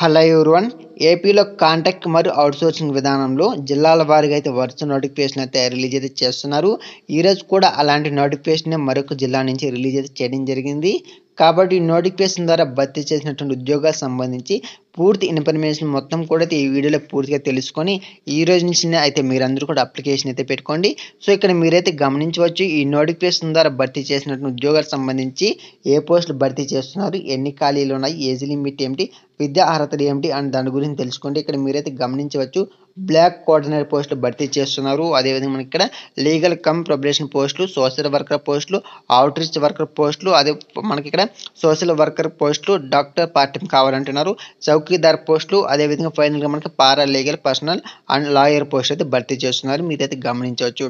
Hello everyone. ఏపీలో contract మరియు outsourcing విధానంలో జిల్లాల వారీగా అయితే వరుస నోటిఫికేషన్ అయితే రిలీజ్ అయితే చేస్తున్నారు. ఈరోజు కూడా అలాంటి నోటిఫికేషనే మరొక జిల్లా నుంచి రిలీజ్ అయితే చేయడం జరిగింది. కాబట్టి ఈ నోటిఫికేషన్ ద్వారా భర్తీ చేసినటువంటి ఉద్యోగాలకు సంబంధించి పూర్తి ఇన్ఫర్మేషన్ మొత్తం కూడా ఈ వీడియోలో పూర్తిగా తెలుసుకొని ఈ రోజు నుంచినే అయితే మీరందరూ కూడా అప్లికేషన్ అయితే పెట్టుకోండి. సో ఇక్కడ మీరైతే గమనించవచ్చు, ఈ నోటిఫికేషన్ ద్వారా భర్తీ చేసినటువంటి ఉద్యోగాలకు సంబంధించి ఏ పోస్టులు భర్తీ చేస్తున్నారు, ఎన్ని ఖాళీలు ఉన్నాయి, ఏజ్ లిమిట్ ఏమిటి, విద్యా అర్హతలు ఏమిటి అని దాని గురించి తెలుసుకోండి. ఇక్కడ మీరైతే గమనించవచ్చు, బ్లాక్ కోఆర్డినేటర్ పోస్టులు భర్తీ చేస్తున్నారు. అదేవిధంగా మనకి ఇక్కడ లీగల్ కమ్ ప్రొబేషన్ పోస్టులు, సోషల్ వర్కర్ పోస్టులు, అవుట్ రీచ్ వర్కర్ పోస్టులు, అదే మనకి ఇక్కడ సోషల్ వర్కర్ పోస్టులు, డాక్టర్ పార్ట్ టైం కావాలంటున్నారు, చౌకీదార్ పోస్టులు, అదేవిధంగా ఫైనల్గా మనకి పారా legal personal and lawyer post అయితే భర్తీ చేస్తున్నారు. మీరైతే గమనించవచ్చు.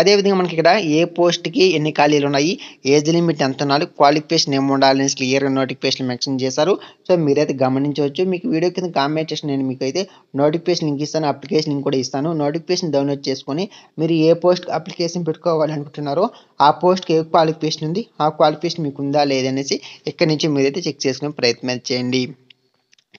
అదేవిధంగా మనకి ఇక్కడ ఏ పోస్ట్కి ఎన్ని ఖాళీలు ఉన్నాయి, ఏజ్ లిమిట్ ఎంత ఉండాలి, క్వాలిఫికేషన్ ఏమి ఉండాలని క్లియర్గా నోటిఫికేషన్ మెన్షన్ చేశారు. సో మీరైతే గమనించవచ్చు. మీకు వీడియో కింద కామెంట్ చేసిన నేను మీకు అయితే నోటిఫికేషన్ లింక్ ఇస్తాను, అప్లికేషన్ లింక్ కూడా ఇస్తాను. నోటిఫికేషన్ డౌన్లోడ్ చేసుకొని మీరు ఏ పోస్ట్ అప్లికేషన్ పెట్టుకోవాలి అనుకుంటున్నారో ఆ పోస్ట్కి ఏ క్వాలిఫికేషన్ ఉంది, ఆ క్వాలిఫికేషన్ మీకు ఉందా లేదనేసి ఇక్కడి నుంచి మీరైతే చెక్ చేసుకునే ప్రయత్నం చేయండి.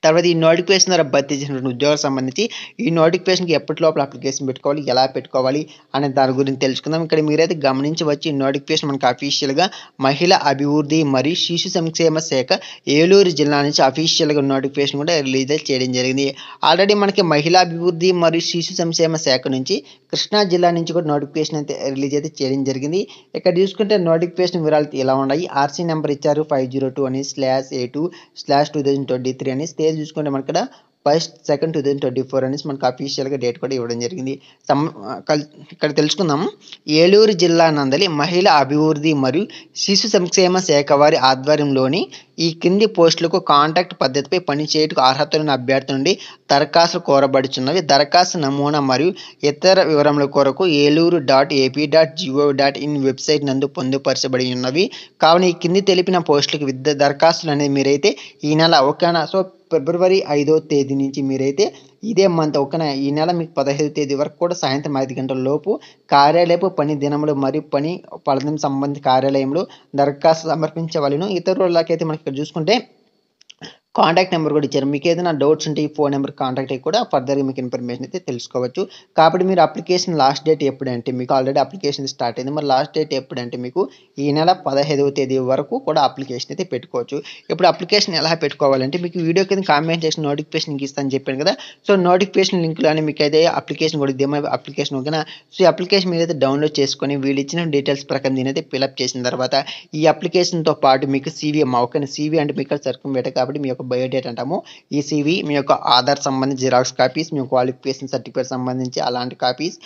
తర్వాత ఈ నోటిఫికేషన్ ద్వారా భర్తీ చేసినటువంటి ఉద్యోగాలకు సంబంధించి ఈ నోటిఫికేషన్కి ఎప్పటి లోపల అప్లికేషన్ పెట్టుకోవాలి, ఎలా పెట్టుకోవాలి అనే దాని గురించి తెలుసుకుందాం. ఇక్కడ మీరైతే గమనించవచ్చు, ఈ నోటిఫికేషన్ మనకు అఫీషియల్గా మహిళా అభివృద్ధి మరియు శిశు సంక్షేమ శాఖ ఏలూరు జిల్లా నుంచి అఫీషియల్గా నోటిఫికేషన్ కూడా రిలీజ్ చేయడం జరిగింది. ఆల్రెడీ మనకి మహిళా అభివృద్ధి మరియు శిశు సంక్షేమ శాఖ నుంచి కృష్ణా జిల్లా నుంచి కూడా నోటిఫికేషన్ అయితే రిలీజ్ అయితే చేయడం జరిగింది. ఇక్కడ చూసుకుంటే నోటిఫికేషన్ వివరాలు ఎలా ఉన్నాయి, ఆర్సీ నెంబర్ ఇచ్చారు 502 అని /A2/2023 అని, స్టేజ్ చూసుకుంటే మనకి ఇక్కడ 1st 2nd 2024 అనేసి మనకు అఫీషియల్గా డేట్ కూడా ఇవ్వడం జరిగింది. ఇక్కడ తెలుసుకుందాం. ఏలూరు జిల్లా నందలి మహిళా అభివృద్ధి మరియు శిశు సంక్షేమ శాఖ వారి ఆధ్వర్యంలోని ఈ కింది పోస్టులకు కాంట్రాక్ట్ పద్ధతిపై పనిచేయటకు అర్హతలున్న అభ్యర్థి నుండి దరఖాస్తులు కోరబడుచున్నవి. దరఖాస్తు నమూనా మరియు ఇతర వివరముల కొరకు ఏలూరు.ap.gov.in వెబ్సైట్ నందు పొందుపరచబడి ఉన్నవి. కావున ఈ కింది తెలిపిన పోస్టులకు దరఖాస్తులు అనేది మీరైతే ఈ నెల సో ఫిబ్రవరి 5వ తేదీ నుంచి మీరైతే ఇదే మంత్ ఈ నెల మీకు 15వ తేదీ వరకు కూడా సాయంత్రం 5 గంటల లోపు కార్యాలయపు పని దినములు మరియు పని ఫలితం సంబంధిత కార్యాలయంలో దరఖాస్తు సమర్పించవలను. ఇతరులకైతే మనకి ఇక్కడ చూసుకుంటే కాంటాక్ట్ నెంబర్ కూడా ఇచ్చారు. మీకు ఏదైనా డౌట్స్ ఉంటే ఈ ఫోన్ నెంబర్ కాంటాక్ట్ అయ్యి కూడా ఫర్దర్గా మీకు ఇన్ఫర్మేషన్ అయితే తెలుసుకోవచ్చు. కాబట్టి మీరు అప్లికేషన్ లాస్ట్ డేట్ ఎప్పుడంటే మీకు ఆల్రెడీ అప్లికేషన్ స్టార్ట్ అయింది, మరి లాస్ట్ డేట్ ఎప్పుడంటే మీకు ఈ నెల 15వ తేదీ వరకు కూడా అప్లికేషన్ అయితే పెట్టుకోవచ్చు. ఇప్పుడు అప్లికేషన్ ఎలా పెట్టుకోవాలంటే మీకు వీడియో కింద కామెంట్ చేసిన నోటిఫికేషన్ లింక్ ఇస్తాను చెప్పాను కదా. సో నోటిఫికేషన్ లింక్లోనే మీకు అయితే అప్లికేషన్ కూడా ఇదేమో అప్లికేషన్ ఓకేనా. సో ఈ అప్లికేషన్ మీరైతే డౌన్లోడ్ చేసుకొని వీళ్ళు ఇచ్చిన డీటెయిల్స్ ప్రకారం దీని అయితే ఫిల్అప్ చేసిన తర్వాత ఈ అప్లికేషన్తో పాటు మీకు CV ఓకేనా. CV అంటే మీకు సర్కిల్ కాబట్టి మీ యొక్క బయోడేటా అంటాము. ఈ CV, మీ యొక్క ఆధార్ సంబంధించి జిరాక్స్ కాపీస్, మీ క్వాలిఫికేషన్ సర్టిఫికేట్ సంబంధించి అలాంటి కాపీస్,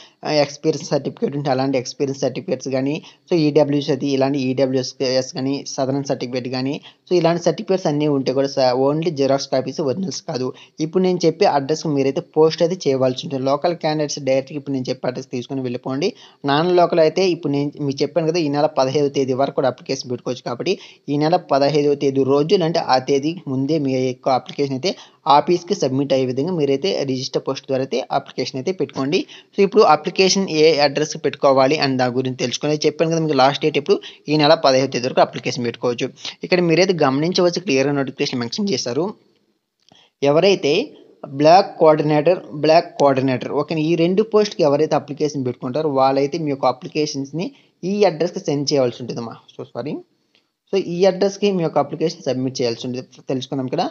ఎక్స్పీరియన్స్ సర్టిఫికేట్ ఉంటే అలాంటి ఎక్స్పీరియన్స్ సర్టిఫికేట్స్ కానీ, సో ఈడబ్ల్యూఎస్ అది ఇలాంటి ఈడబ్ల్యూఎస్ కానీ, సదరన్ సర్టిఫికేట్ కానీ, సో ఇలాంటి సర్టిఫికేట్స్ అన్నీ ఉంటే కూడా ఓన్లీ జిరాక్స్ కాపీస్, ఒరిజినల్స్ కాదు. ఇప్పుడు నేను చెప్పే అడ్రస్కి మీరైతే పోస్ట్ అయితే చేయవలసి ఉంటుంది. లోకల్ క్యాండిడేట్స్ డైరెక్ట్గా ఇప్పుడు నేను చెప్పే అడ్రస్ తీసుకొని వెళ్ళిపోండి. నాన్ లోకల్ అయితే ఇప్పుడు నేను మీకు చెప్పాను కదా, ఈ నెల 15వ తేదీ వరకు కూడా అప్లికేషన్ పెట్టుకోవచ్చు. కాబట్టి ఈ నెల 15వ తేదీ రోజున అంటే ఆ తేదీ ముందే మీ యొక్క అప్లికేషన్ అయితే ఆఫీస్కి సబ్మిట్ అయ్యే విధంగా మీరైతే రిజిస్టర్ పోస్ట్ ద్వారా అయితే అప్లికేషన్ అయితే పెట్టుకోండి. సో ఇప్పుడు అప్లికేషన్ ఏ అడ్రస్కి పెట్టుకోవాలి అని దాని గురించి తెలుసుకుని చెప్పాను కదా, మీకు లాస్ట్ డేట్ ఇప్పుడు ఈ నెల 15వ తేదీ వరకు అప్లికేషన్ పెట్టుకోవచ్చు. ఇక్కడ మీరైతే గమనించవచ్చు, క్లియర్గా నోటిఫికేషన్ మెన్షన్ చేశారు. ఎవరైతే బ్లాక్ కోఆర్డినేటర్ ఓకే, ఈ 2 పోస్ట్కి ఎవరైతే అప్లికేషన్ పెట్టుకుంటారో వాళ్ళైతే మీ యొక్క అప్లికేషన్స్ని ఈ అడ్రస్కి సెండ్ చేయాల్సి ఉంటుందమ్మా. సో ఈ అడ్రస్కి మీ యొక్క అప్లికేషన్ సబ్మిట్ చేయాల్సి ఉంటుంది. తెలుసుకుందాం. ఇక్కడ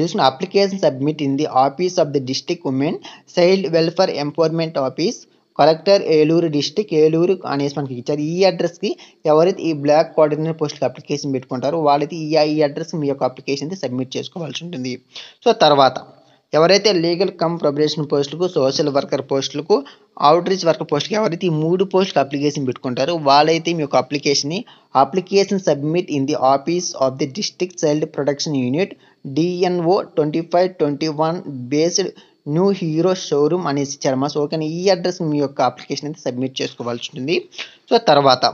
చూసిన application submit in the office of the district women child welfare empowerment office, collector Eluru district Eluru అనేసి మనకి ఇచ్చారు. ఈ అడ్రస్కి ఎవరైతే ఈ బ్లాక్ కోఆర్డినేటర్ పోస్ట్కి అప్లికేషన్ పెట్టుకుంటారో వాళ్ళైతే ఈ అడ్రస్కి మీ యొక్క అప్లికేషన్ అయితే సబ్మిట్ చేసుకోవాల్సి ఉంటుంది. సో తర్వాత ఎవరైతే లీగల్ కమ్ ప్రొబేషన్ పోస్టులకు, సోషల్ వర్కర్ పోస్టులకు, అవుట్ రీచ్ వర్కర్ పోస్టుకి ఎవరైతే ఈ 3 పోస్టులకు అప్లికేషన్ పెట్టుకుంటారో వాళ్ళైతే మీ యొక్క application submit in the office of the district child protection unit DNO 2521 based new hero showroom అనేసి ఇచ్చారమ్మా. సో ఓకే, ఈ అడ్రస్ మీ యొక్క అప్లికేషన్ అయితే సబ్మిట్ చేసుకోవాల్సి ఉంటుంది. సో తర్వాత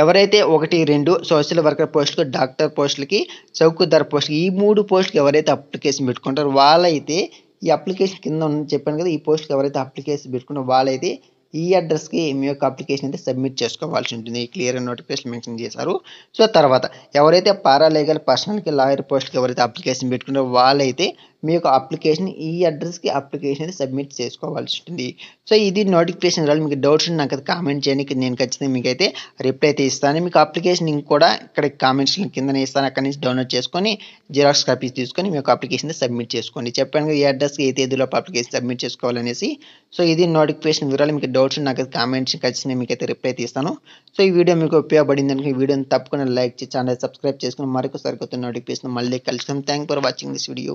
ఎవరైతే 1, 2 సోషల్ వర్కర్ పోస్టులకు, డాక్టర్ పోస్టులకి, చౌకీదార్ పోస్టులకి ఈ 3 పోస్టులకు ఎవరైతే అప్లికేషన్ పెట్టుకుంటారో వాళ్ళైతే ఈ అప్లికేషన్ కింద చెప్పాను కదా, ఈ పోస్ట్కి ఎవరైతే అప్లికేషన్ పెట్టుకున్నారో వాళ్ళైతే ఈ అడ్రస్‌కి మీ యొక్క అప్లికేషన్ అయితే సబ్మిట్ చేసుకోవాల్సి ఉంటుంది. క్లియర్‌గా నోటిఫికేషన్ మెన్షన్ చేశారు. సో, తర్వాత ఎవరైతే పారాలీగల్, పర్సనల్‌కి, లాయర్ పోస్ట్‌కి ఎవరైతే అప్లికేషన్ పెట్టుకున్నారో వాళ్ళైతే మీ యొక్క అప్లికేషన్ ఈ అడ్రస్‌కి అప్లికేషన్ అయితే సబ్మిట్ చేసుకోవాల్సి ఉంటుంది. సో, ఇది నోటిఫికేషన్ వివరాలు. మీకు డౌట్స్ ఉంటే నాకైతే కామెంట్ చేయండి. నేను ఖచ్చితంగా మీకైతే రిప్లై అయితే ఇస్తాను. మీకు అప్లికేషన్ లింక్ కూడా ఇక్కడ కామెంట్స్ కిందనే ఇస్తాను. అక్కడి నుంచి డౌన్లోడ్ చేసుకొని జిరాక్స్ కాపీస్ తీసుకొని మీ యొక్క అప్లికేషన్ సబ్మిట్ చేసుకోండి. చెప్పాను కదా ఏ అడ్రస్‌కి ఏ తేదీలోపు అప్లికేషన్ సబ్మిట్ చేసుకోవాలనేసి. సో, ఇది నోటిఫికేషన్ వివరాలు. మీకు డౌట్స్ ఉంటే నాకైతే కామెంట్స్ ఖచ్చితంగా మీకైతే రిప్లై అయితే ఇస్తాను. సో, ఈ వీడియో మీకు ఉపయోగపడిందనుకో ఈ వీడియోని తప్పకుండా లైక్ చేసి ఛానల్ సబ్స్క్రైబ్ చేసుకొని మరొక సరికొత్త నోటిఫికేషన్ మళ్ళీ కలుస్తాం. Thanks for watching this video.